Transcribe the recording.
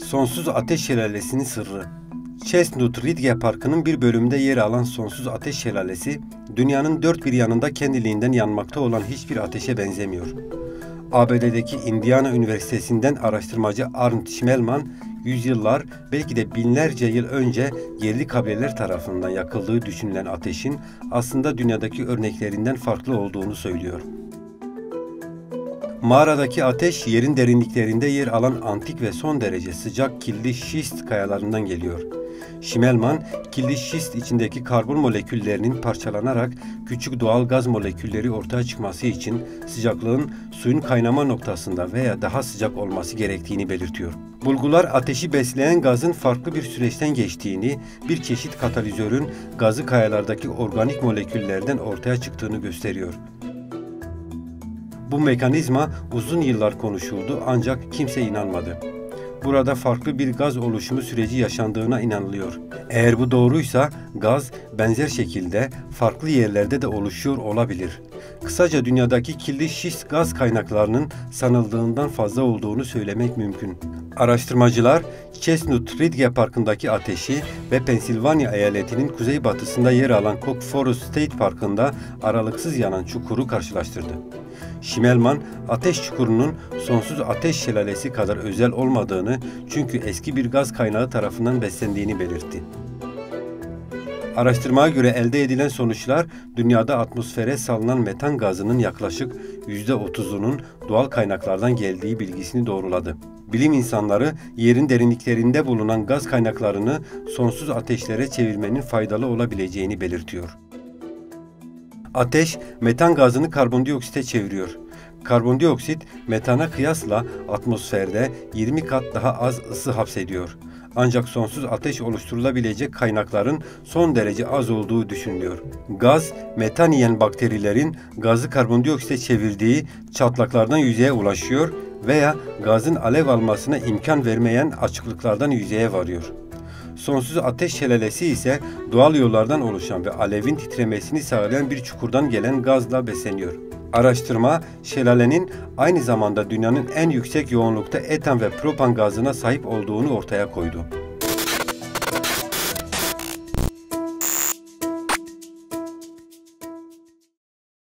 Sonsuz Ateş Şelalesi'nin sırrı. Chestnut Ridge Parkı'nın bir bölümünde yer alan Sonsuz Ateş Şelalesi, dünyanın dört bir yanında kendiliğinden yanmakta olan hiçbir ateşe benzemiyor. ABD'deki Indiana Üniversitesi'nden araştırmacı Arnold Schmelman, yüzyıllar, belki de binlerce yıl önce yerli kabileler tarafından yakıldığı düşünülen ateşin aslında dünyadaki örneklerinden farklı olduğunu söylüyor. Mağaradaki ateş, yerin derinliklerinde yer alan antik ve son derece sıcak killi şist kayalarından geliyor. Schmelman, killi şist içindeki karbon moleküllerinin parçalanarak küçük doğal gaz molekülleri ortaya çıkması için sıcaklığın suyun kaynama noktasında veya daha sıcak olması gerektiğini belirtiyor. Bulgular ateşi besleyen gazın farklı bir süreçten geçtiğini, bir çeşit katalizörün gazı kayalardaki organik moleküllerden ortaya çıktığını gösteriyor. Bu mekanizma uzun yıllar konuşuldu ancak kimse inanmadı. Burada farklı bir gaz oluşumu süreci yaşandığına inanılıyor. Eğer bu doğruysa gaz benzer şekilde farklı yerlerde de oluşuyor olabilir. Kısaca dünyadaki killi şist gaz kaynaklarının sanıldığından fazla olduğunu söylemek mümkün. Araştırmacılar Chestnut Ridge Parkı'ndaki ateşi ve Pensilvanya eyaletinin kuzeybatısında yer alan Cook Forest State Parkı'nda aralıksız yanan çukuru karşılaştırdı. Schmelman, ateş çukurunun Sonsuz Ateş Şelalesi kadar özel olmadığını, çünkü eski bir gaz kaynağı tarafından beslendiğini belirtti. Araştırmaya göre elde edilen sonuçlar, dünyada atmosfere salınan metan gazının yaklaşık %30'unun doğal kaynaklardan geldiği bilgisini doğruladı. Bilim insanları, yerin derinliklerinde bulunan gaz kaynaklarını sonsuz ateşlere çevirmenin faydalı olabileceğini belirtiyor. Ateş, metan gazını karbondioksite çeviriyor. Karbondioksit, metana kıyasla atmosferde 20 kat daha az ısı hapsediyor. Ancak sonsuz ateş oluşturulabilecek kaynakların son derece az olduğu düşünülüyor. Gaz, metan yiyen bakterilerin gazı karbondioksite çevirdiği çatlaklardan yüzeye ulaşıyor veya gazın alev almasına imkan vermeyen açıklıklardan yüzeye varıyor. Sonsuz Ateş Şelalesi ise doğal yollardan oluşan ve alevin titremesini sağlayan bir çukurdan gelen gazla besleniyor. Araştırma, şelalenin aynı zamanda dünyanın en yüksek yoğunlukta etan ve propan gazına sahip olduğunu ortaya koydu.